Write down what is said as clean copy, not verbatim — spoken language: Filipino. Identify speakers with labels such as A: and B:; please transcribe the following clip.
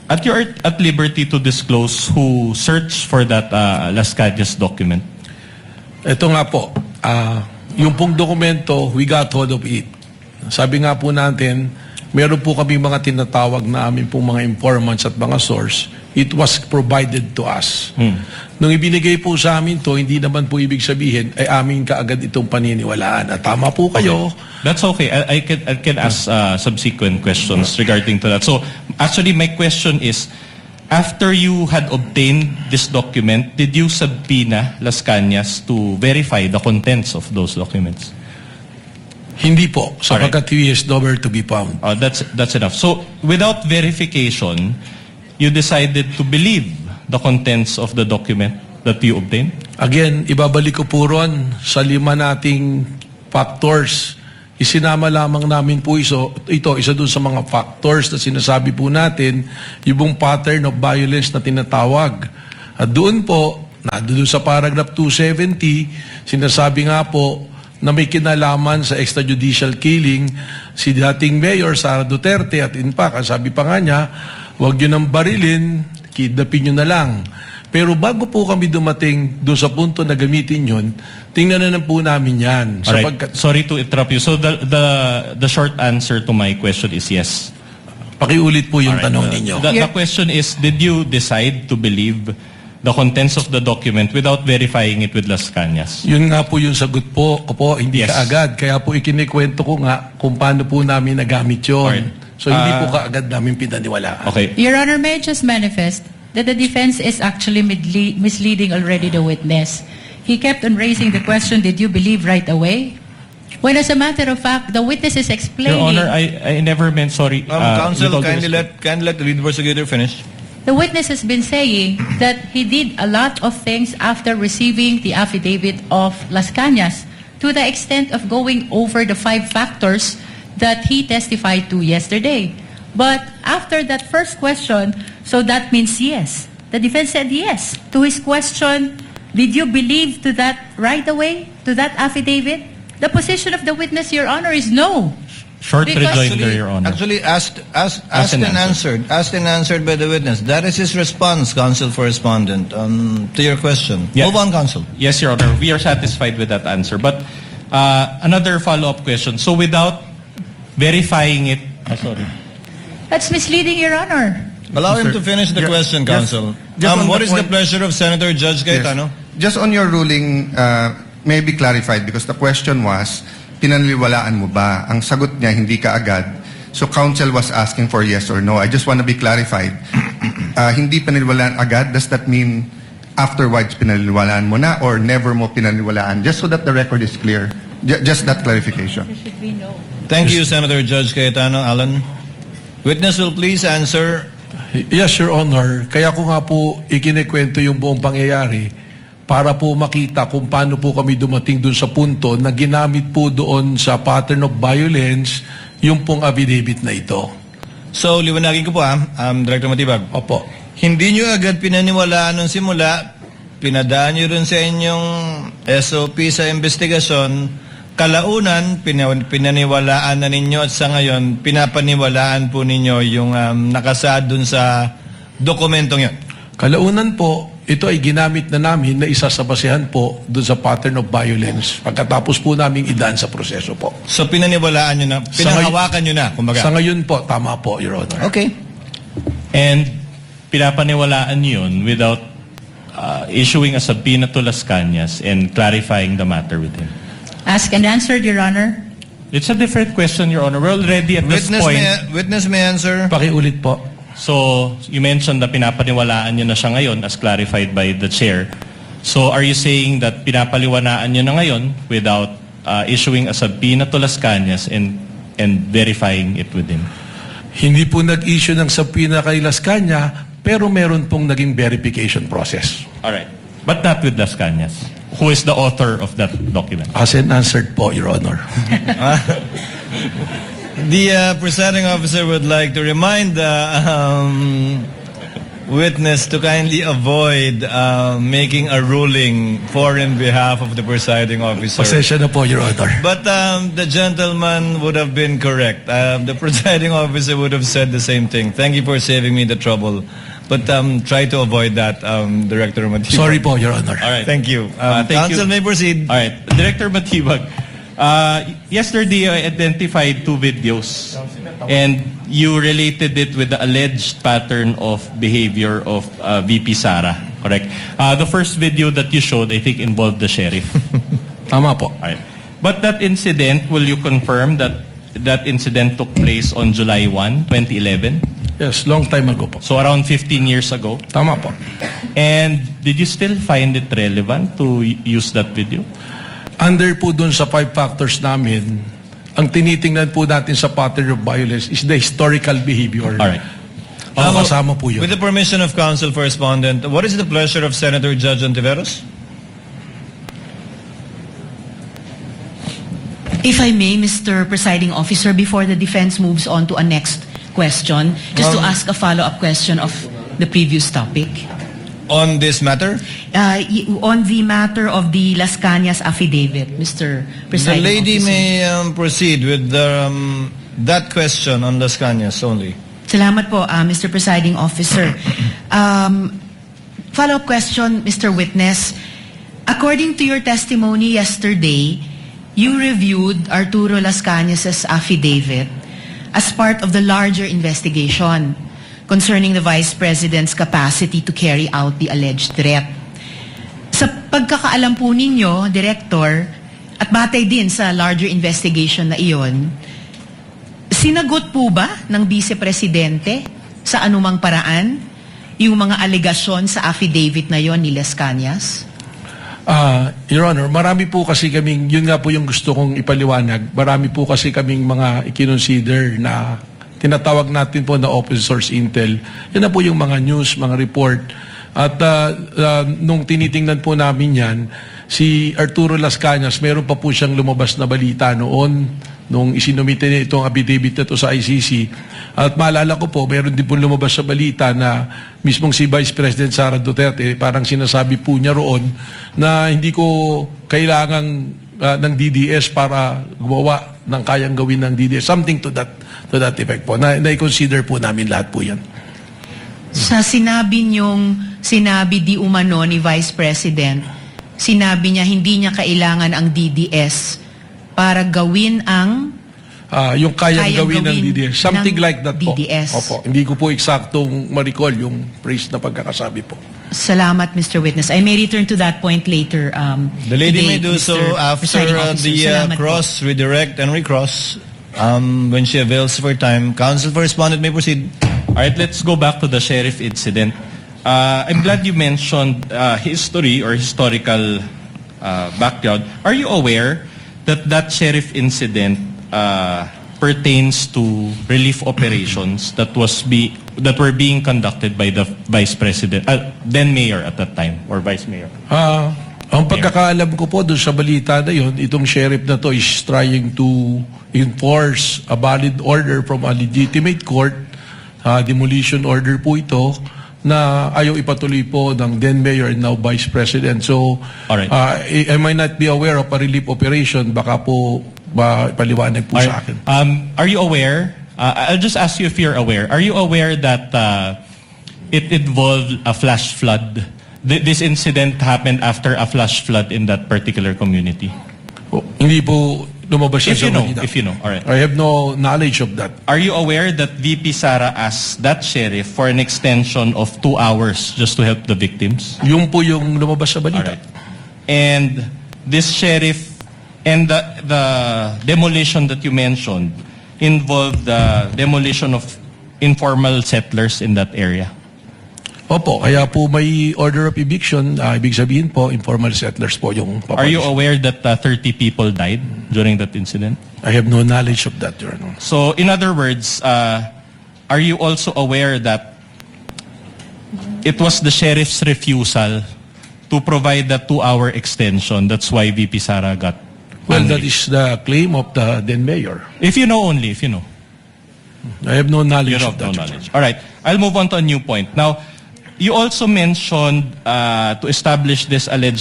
A: At you're at liberty to disclose who searched for that Las Cañas document.
B: Ito nga po, yung pong dokumento, we got hold of it. Sabi nga po natin, meron po kami mga tinatawag na amin pong mga informants at mga source. It was provided to us. Nung ibinigay po sa amin to, hindi naman po ibig sabihin ay amin kaagad itong paniniwalaan. At tama po kayo.
A: Okay. That's okay. I can ask subsequent questions regarding to that. So, actually, my question is, after you had obtained this document, did you subpoena Las Cañas to verify the contents of those documents?
B: Hindi po, sapagkat he is nowhere to be found.
A: That's enough. So, without verification, you decided to believe the contents of the document that you obtained?
B: Again, ibabalik ko po ron sa 5 nating factors. Isinama lamang namin po ito, isa dun sa mga factors na sinasabi po natin, yung pattern of violence na tinatawag. At doon po, doon sa paragraph 270, sinasabi nga po na may kinalaman sa extrajudicial killing si dating Mayor Sara Duterte at in fact, sabi pa nga niya, huwag nyo nang barilin, kidnapin nyo na lang. Pero bago po kami dumating doon sa punto na gamitin yun, tingnan na po namin yan.
A: Alright. Sorry to interrupt you. So the short answer to my question is yes.
B: Pakiulit po yung tanong ninyo.
A: The question is, did you decide to believe the contents of the document without verifying it with Las Cañas?
B: Yun nga po yung sagot po, hindi kaagad. Kaya po ikinikwento ko nga kung paano po namin nagamit yun.
A: Alright.
B: So hindi po kaagad namin pinaniwalaan.
A: Okay.
C: Your Honor, may I just manifest that the defense is actually misleading already the witness. He kept on raising the question, did you believe right away? When as a matter of fact, the witness is explaining...
A: Your Honor, I never meant, sorry.
D: Counsel, kindly let the lead investigator finish.
C: The witness has been saying that he did a lot of things after receiving the affidavit of Las Cañas, to the extent of going over the 5 factors that he testified to yesterday. But after that first question, so that means yes. The defense said yes. To his question, did you believe to that right away, to that affidavit? The position of the witness, Your Honor, is no.
A: Short rejoinder, Your Honor.
D: Actually, asked and answered by the witness. That is his response, counsel for respondent, to your question.
A: Yeah.
D: Move on, counsel.
A: Yes, Your Honor. We are satisfied with that answer. But another follow-up question. So without verifying it... sorry.
C: That's misleading, Your Honor.
D: Allow him to finish the question, counsel. What is the pleasure of Senator Judge Cayetano?
E: Just on your ruling, may be clarified because the question was, pinaniniwalaan mo ba? Ang sagot niya, hindi ka agad. So counsel was asking for yes or no. I just want to be clarified. Hindi pinaniniwalaan agad, does that mean afterwards pinaniniwalaan mo na or never mo pinaniniwalaan? Just so that the record is clear. Just that clarification.
C: There should be no.
D: Thank you, Senator Judge Cayetano. Alan? Witness will please answer.
B: Yes, Your Honor. Kaya ko nga po ikinikwento yung buong pangyayari para po makita kung paano po kami dumating dun sa punto na ginamit po doon sa pattern of violence yung pong affidavit na ito.
D: So, liwanagin ko po Director Matibag.
B: Opo.
D: Hindi nyo agad pinaniwalaan nung simula, pinadaan nyo rin sa inyong SOP sa investigasyon, kalaunan, pinaniwalaan na ninyo at sa ngayon, pinapaniwalaan po ninyo yung nakasaad dun sa dokumentong yun.
B: Kalaunan po, ito ay ginamit na namin na isa sa basehan po dun sa pattern of violence pagkatapos po namin idaan sa proseso po.
D: So pinaniwalaan nyo na, pinahawakan nyo na, kumbaga.
B: Sa ngayon po, tama po, Your Honor.
D: Okay.
A: And pinapaniwalaan yun without issuing a subpoena to Las Cañas and clarifying the matter with him.
C: Asked and answered, Your Honor.
A: It's a different question, Your Honor. We're already at this point.
D: Witness may answer.
B: Pakiulit po.
A: So, you mentioned na pinapaniwalaan nyo na siya ngayon as clarified by the chair. So, are you saying that pinapaliwanaan nyo na ngayon without issuing a subpoena to Las Cañas and verifying it with him?
B: Hindi po nag-issue ng subpoena kay Las Cañas, pero meron pong naging verification process.
A: Alright. But not with Las Cañas, who is the author of that document.
B: As and answered po, Your Honor.
D: The presiding officer would like to remind witness to kindly avoid making a ruling for and behalf of the presiding officer.
B: Pasensya na po, Your Honor.
D: But the gentleman would have been correct. The presiding officer would have said the same thing. Thank you for saving me the trouble. But try to avoid that, Director Matibag.
B: Sorry po, Your Honor.
A: All right.
D: Thank you.
A: Thank
D: Counsel
A: you.
D: may proceed.
A: All right. Director Matibag, yesterday I identified 2 videos and you related it with the alleged pattern of behavior of VP Sara, correct? The first video that you showed, I think, involved the sheriff.
B: Tama po.
A: All right. But that incident, will you confirm that that incident took place on July 1, 2011?
B: Yes, long time ago po.
A: So around 15 years ago.
B: Tama po.
A: And did you still find it relevant to use that video?
B: Under po dun sa 5 factors namin, ang tinitingnan po natin sa pattern of violence is the historical behavior.
A: All right.
B: Kasama po yun.
D: With the permission of counsel for respondent, what is the pleasure of Senator Judge Ontiveros?
F: If I may, Mr. Presiding Officer, before the defense moves on to a next question, just to ask a follow-up question of the previous topic.
D: On this matter?
F: On the matter of the Las Cañas affidavit, Mr.
D: The
F: Presiding
D: lady
F: Officer.
D: may proceed with that question on Las Cañas only.
F: Salamat po, Mr. Presiding Officer. Follow-up question, Mr. Witness. According to your testimony yesterday, you reviewed Arturo Las Cañas' affidavit as part of the larger investigation concerning the Vice President's capacity to carry out the alleged threat. Sa pagkakaalam po ninyo, Director, at batay din sa larger investigation na iyon, sinagot po ba ng Vice Presidente sa anumang paraan yung mga alegasyon sa affidavit na yon ni Las Cañas?
B: Your Honor, marami po kasi kaming, yun nga po yung gusto kong ipaliwanag, marami po kasi kaming mga ikinonsider na tinatawag natin po na open source intel. Yan na po yung mga news, mga report. At nung tinitingnan po namin yan, si Arturo Las Cañas, meron pa po siyang lumabas na balita noon, nung isinumite niya itong affidavit na ito sa ICC. At maalala ko po, meron din po lumabas sa balita na mismong si Vice President Sara Duterte, parang sinasabi po niya roon na hindi ko kailangan ng DDS para gumawa ng kayang gawin ng DDS. Something to that effect po. Na-consider po namin lahat po yan.
F: Sa sinabi di umano ni Vice President, sinabi niya hindi niya kailangan ang DDS para gawin ang
B: yung kayang gawin ng DDS. Something
F: ng
B: like that po.
F: DDS.
B: Opo. Hindi ko po eksaktong ma-recall yung phrase na pagkakasabi po.
F: Salamat, Mr. Witness. I may return to that point later.
D: The lady
F: today,
D: may do so
F: Mr.
D: after
F: Presiding Officer.
D: the
F: Salamat po.
D: cross, redirect, and recross. When she avails for time. Counsel for respondent may proceed.
A: All right, let's go back to the sheriff incident. I'm glad you mentioned history or historical background. Are you aware that sheriff incident pertains to relief operations that were being conducted by the Vice President, then Mayor at that time, or Vice Mayor?
B: Ang pagkakaalam ko po doon sa balita na yun, itong sheriff na to is trying to enforce a valid order from a legitimate court, demolition order po ito, na ayaw ipatuloy po ng then Mayor and now Vice President. So,
A: Alright.
B: I might not be aware of a relief operation, baka po paliwanag po sa akin.
A: Are you aware? I'll just ask you if you're aware. Are you aware that it involved a flash flood? This incident happened after a flash flood in that particular community.
B: Hindi po lumabas siya
A: If you
B: sa
A: know,
B: balita.
A: if you know, all right.
B: I have no knowledge of that.
A: Are you aware that VP Sara asked that sheriff for an extension of 2 hours just to help the victims?
B: Yung po yung lumabas sa balita.
A: Alright. And this sheriff and the demolition that you mentioned involved the demolition of informal settlers in that area.
B: Opo, kaya po may order of eviction, ibig sabihin po, informal settlers po yung
A: Are you
B: papalish.
A: aware that 30 people died during that incident?
B: I have no knowledge of that, Your Honor.
A: So, in other words, are you also aware that it was the sheriff's refusal to provide the 2-hour extension? That's why VP Sara got
B: Well,
A: angry.
B: that is the claim of the then mayor.
A: If you know only, if you know.
B: I have no knowledge
A: You
B: of
A: have no
B: that.
A: knowledge. All right. I'll move on to a new point. Now, you also mentioned to establish this alleged